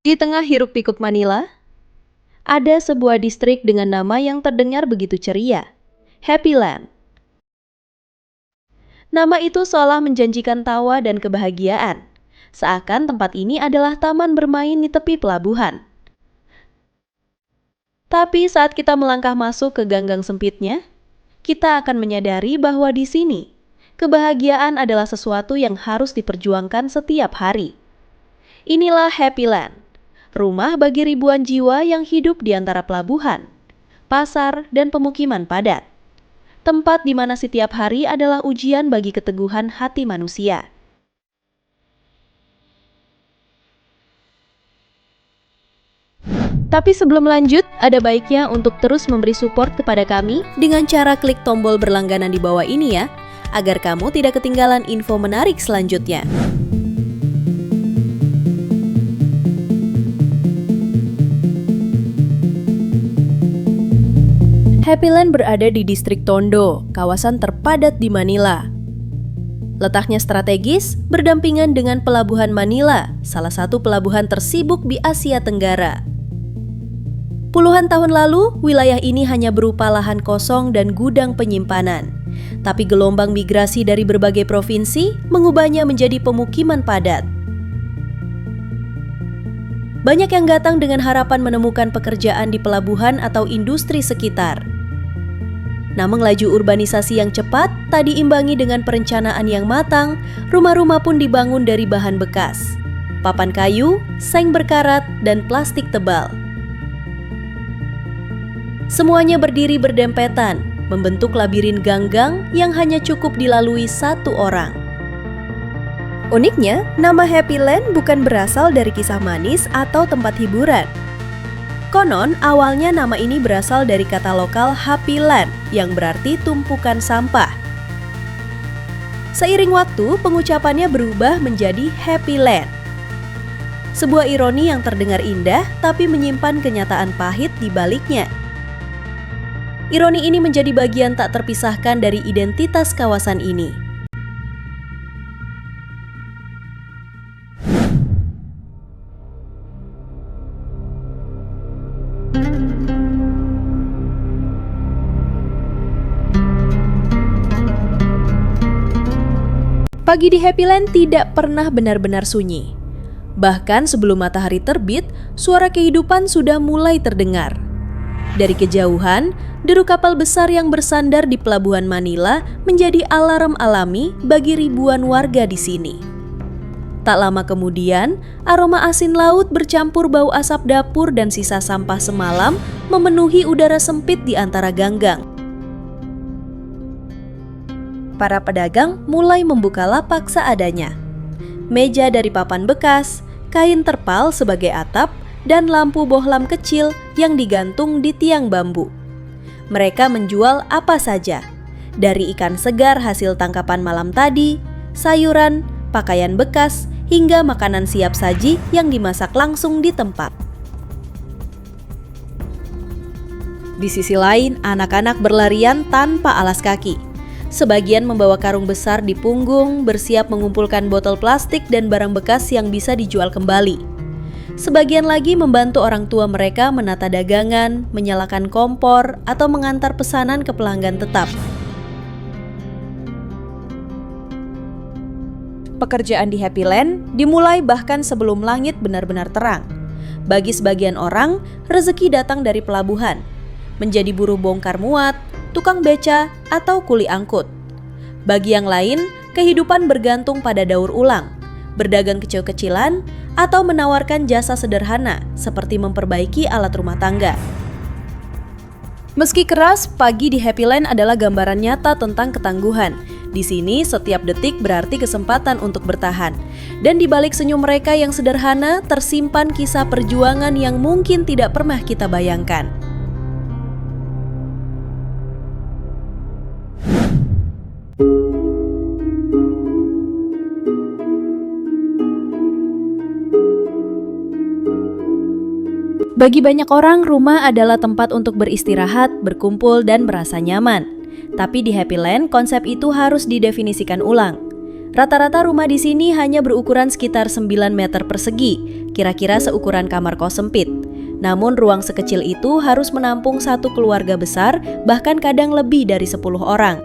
Di tengah hiruk-pikuk Manila, ada sebuah distrik dengan nama yang terdengar begitu ceria, Happy Land. Nama itu seolah menjanjikan tawa dan kebahagiaan, seakan tempat ini adalah taman bermain di tepi pelabuhan. Tapi saat kita melangkah masuk ke ganggang sempitnya, kita akan menyadari bahwa di sini, kebahagiaan adalah sesuatu yang harus diperjuangkan setiap hari. Inilah Happy Land, rumah bagi ribuan jiwa yang hidup di antara pelabuhan, pasar, dan pemukiman padat. Tempat di mana setiap hari adalah ujian bagi keteguhan hati manusia. Tapi sebelum lanjut, ada baiknya untuk terus memberi support kepada kami dengan cara klik tombol berlangganan di bawah ini ya, agar kamu tidak ketinggalan info menarik selanjutnya. Happy Land berada di distrik Tondo, kawasan terpadat di Manila. Letaknya strategis, berdampingan dengan Pelabuhan Manila, salah satu pelabuhan tersibuk di Asia Tenggara. Puluhan tahun lalu, wilayah ini hanya berupa lahan kosong dan gudang penyimpanan. Tapi gelombang migrasi dari berbagai provinsi mengubahnya menjadi pemukiman padat. Banyak yang datang dengan harapan menemukan pekerjaan di pelabuhan atau industri sekitar. Namun laju urbanisasi yang cepat tak diimbangi dengan perencanaan yang matang, rumah-rumah pun dibangun dari bahan bekas, papan kayu, seng berkarat, dan plastik tebal. Semuanya berdiri berdempetan, membentuk labirin ganggang yang hanya cukup dilalui satu orang. Uniknya, nama Happy Land bukan berasal dari kisah manis atau tempat hiburan. Konon, awalnya nama ini berasal dari kata lokal Happy Land, yang berarti tumpukan sampah. Seiring waktu, pengucapannya berubah menjadi Happy Land. Sebuah ironi yang terdengar indah, tapi menyimpan kenyataan pahit di baliknya. Ironi ini menjadi bagian tak terpisahkan dari identitas kawasan ini. Pagi di Happy Land tidak pernah benar-benar sunyi. Bahkan sebelum matahari terbit, suara kehidupan sudah mulai terdengar. Dari kejauhan, deru kapal besar yang bersandar di Pelabuhan Manila menjadi alarm alami bagi ribuan warga di sini. Tak lama kemudian, aroma asin laut bercampur bau asap dapur dan sisa sampah semalam memenuhi udara sempit di antara ganggang. Para pedagang mulai membuka lapak seadanya. Meja dari papan bekas, kain terpal sebagai atap, dan lampu bohlam kecil yang digantung di tiang bambu. Mereka menjual apa saja, dari ikan segar hasil tangkapan malam tadi, sayuran, pakaian bekas, hingga makanan siap saji yang dimasak langsung di tempat. Di sisi lain, anak-anak berlarian tanpa alas kaki. Sebagian membawa karung besar di punggung, bersiap mengumpulkan botol plastik dan barang bekas yang bisa dijual kembali. Sebagian lagi membantu orang tua mereka menata dagangan, menyalakan kompor, atau mengantar pesanan ke pelanggan tetap. Pekerjaan di Happy Land dimulai bahkan sebelum langit benar-benar terang. Bagi sebagian orang, rezeki datang dari pelabuhan, menjadi buruh bongkar muat, tukang beca, atau kuli angkut. Bagi yang lain, kehidupan bergantung pada daur ulang, berdagang kecil-kecilan, atau menawarkan jasa sederhana seperti memperbaiki alat rumah tangga. Meski keras, pagi di Happy Land adalah gambaran nyata tentang ketangguhan. Di sini, setiap detik berarti kesempatan untuk bertahan. Dan di balik senyum mereka yang sederhana, tersimpan kisah perjuangan yang mungkin tidak pernah kita bayangkan. Bagi banyak orang, rumah adalah tempat untuk beristirahat, berkumpul, dan merasa nyaman. Tapi di Happy Land, konsep itu harus didefinisikan ulang. Rata-rata rumah di sini hanya berukuran sekitar 9 meter persegi, kira-kira seukuran kamar kos sempit. Namun ruang sekecil itu harus menampung satu keluarga besar, bahkan kadang lebih dari 10 orang.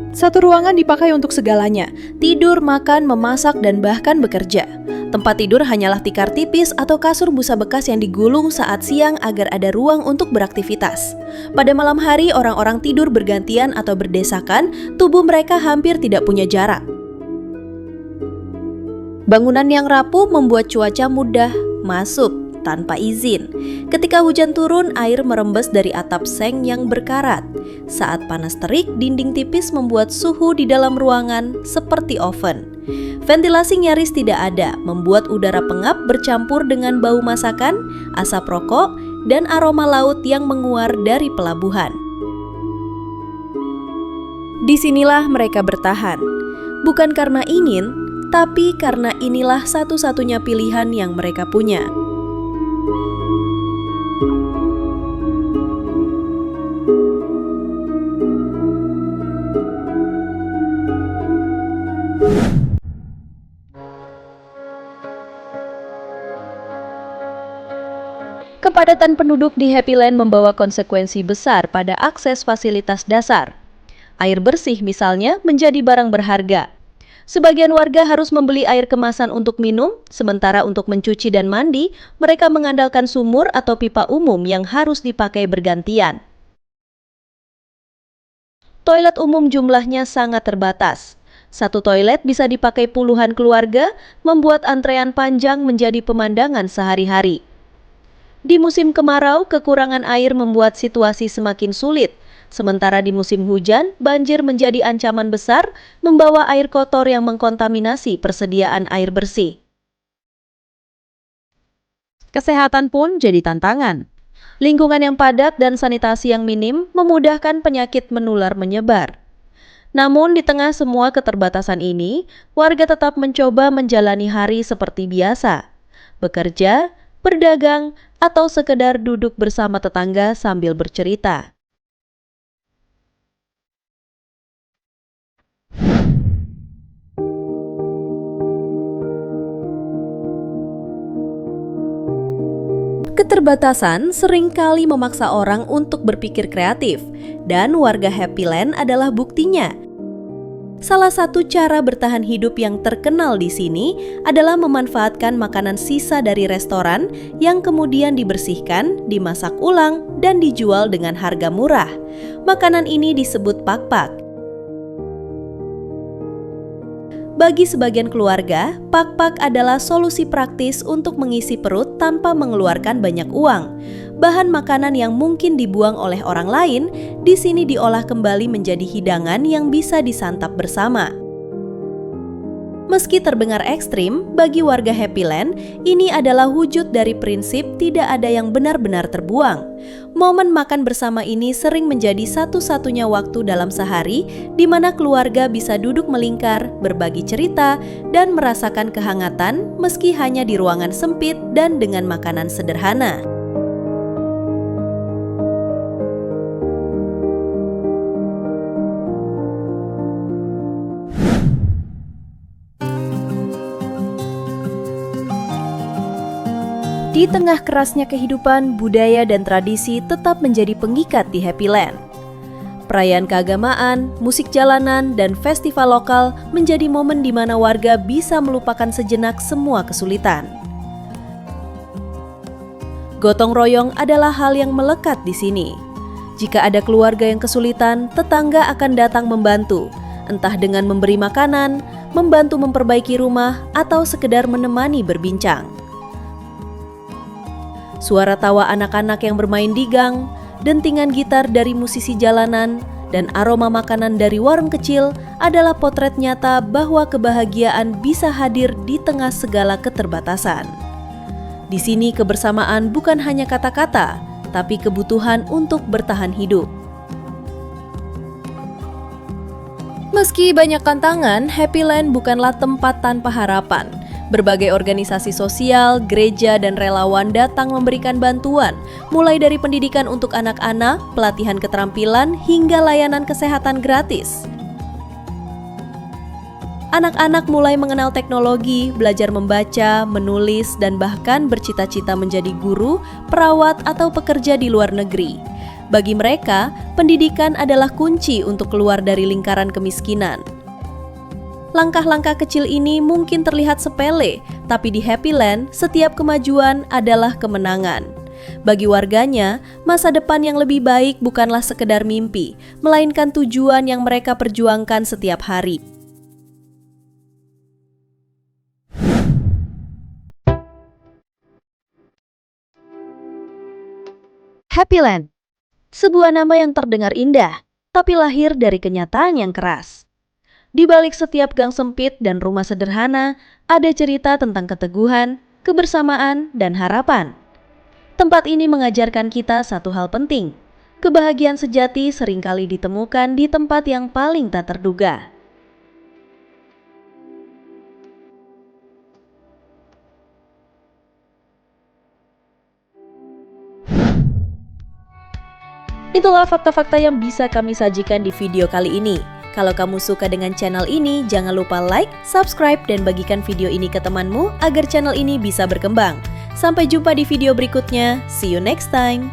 Satu ruangan dipakai untuk segalanya, tidur, makan, memasak, dan bahkan bekerja. Tempat tidur hanyalah tikar tipis atau kasur busa bekas yang digulung saat siang agar ada ruang untuk beraktivitas. Pada malam hari, orang-orang tidur bergantian atau berdesakan, tubuh mereka hampir tidak punya jarak. Bangunan yang rapuh membuat cuaca mudah masuk tanpa izin. Ketika hujan turun, air merembes dari atap seng yang berkarat. Saat panas terik, dinding tipis membuat suhu di dalam ruangan seperti oven. Ventilasi nyaris tidak ada, membuat udara pengap bercampur dengan bau masakan, asap rokok, dan aroma laut yang menguar dari pelabuhan. Disinilah mereka bertahan, bukan karena ingin, tapi karena inilah satu-satunya pilihan yang mereka punya. Kepadatan penduduk di Happy Land membawa konsekuensi besar pada akses fasilitas dasar. Air bersih misalnya menjadi barang berharga. Sebagian warga harus membeli air kemasan untuk minum, sementara untuk mencuci dan mandi, mereka mengandalkan sumur atau pipa umum yang harus dipakai bergantian. Toilet umum jumlahnya sangat terbatas. Satu toilet bisa dipakai puluhan keluarga, membuat antrean panjang menjadi pemandangan sehari-hari. Di musim kemarau, kekurangan air membuat situasi semakin sulit. Sementara di musim hujan, banjir menjadi ancaman besar, membawa air kotor yang mengkontaminasi persediaan air bersih. Kesehatan pun jadi tantangan. Lingkungan yang padat dan sanitasi yang minim memudahkan penyakit menular menyebar. Namun di tengah semua keterbatasan ini, warga tetap mencoba menjalani hari seperti biasa. Bekerja, berdagang, atau sekedar duduk bersama tetangga sambil bercerita. Keterbatasan seringkali memaksa orang untuk berpikir kreatif, dan warga Happy Land adalah buktinya. Salah satu cara bertahan hidup yang terkenal di sini adalah memanfaatkan makanan sisa dari restoran yang kemudian dibersihkan, dimasak ulang, dan dijual dengan harga murah. Makanan ini disebut pakpak. Bagi sebagian keluarga, pakpak adalah solusi praktis untuk mengisi perut tanpa mengeluarkan banyak uang. Bahan makanan yang mungkin dibuang oleh orang lain, di sini diolah kembali menjadi hidangan yang bisa disantap bersama. Meski terdengar ekstrim, bagi warga Happy Land, ini adalah wujud dari prinsip tidak ada yang benar-benar terbuang. Momen makan bersama ini sering menjadi satu-satunya waktu dalam sehari di mana keluarga bisa duduk melingkar, berbagi cerita, dan merasakan kehangatan meski hanya di ruangan sempit dan dengan makanan sederhana. Di tengah kerasnya kehidupan, budaya dan tradisi tetap menjadi pengikat di Happy Land. Perayaan keagamaan, musik jalanan, dan festival lokal menjadi momen di mana warga bisa melupakan sejenak semua kesulitan. Gotong royong adalah hal yang melekat di sini. Jika ada keluarga yang kesulitan, tetangga akan datang membantu, entah dengan memberi makanan, membantu memperbaiki rumah, atau sekedar menemani berbincang. Suara tawa anak-anak yang bermain di gang, dentingan gitar dari musisi jalanan, dan aroma makanan dari warung kecil adalah potret nyata bahwa kebahagiaan bisa hadir di tengah segala keterbatasan. Di sini kebersamaan bukan hanya kata-kata, tapi kebutuhan untuk bertahan hidup. Meski banyak tantangan, Happy Land bukanlah tempat tanpa harapan. Berbagai organisasi sosial, gereja, dan relawan datang memberikan bantuan, mulai dari pendidikan untuk anak-anak, pelatihan keterampilan, hingga layanan kesehatan gratis. Anak-anak mulai mengenal teknologi, belajar membaca, menulis, dan bahkan bercita-cita menjadi guru, perawat, atau pekerja di luar negeri. Bagi mereka, pendidikan adalah kunci untuk keluar dari lingkaran kemiskinan. Langkah-langkah kecil ini mungkin terlihat sepele, tapi di Happy Land, setiap kemajuan adalah kemenangan. Bagi warganya, masa depan yang lebih baik bukanlah sekedar mimpi, melainkan tujuan yang mereka perjuangkan setiap hari. Happy Land, sebuah nama yang terdengar indah, tapi lahir dari kenyataan yang keras. Di balik setiap gang sempit dan rumah sederhana, ada cerita tentang keteguhan, kebersamaan, dan harapan. Tempat ini mengajarkan kita satu hal penting. Kebahagiaan sejati seringkali ditemukan di tempat yang paling tak terduga. Itulah fakta-fakta yang bisa kami sajikan di video kali ini. Kalau kamu suka dengan channel ini, jangan lupa like, subscribe, dan bagikan video ini ke temanmu agar channel ini bisa berkembang. Sampai jumpa di video berikutnya. See you next time.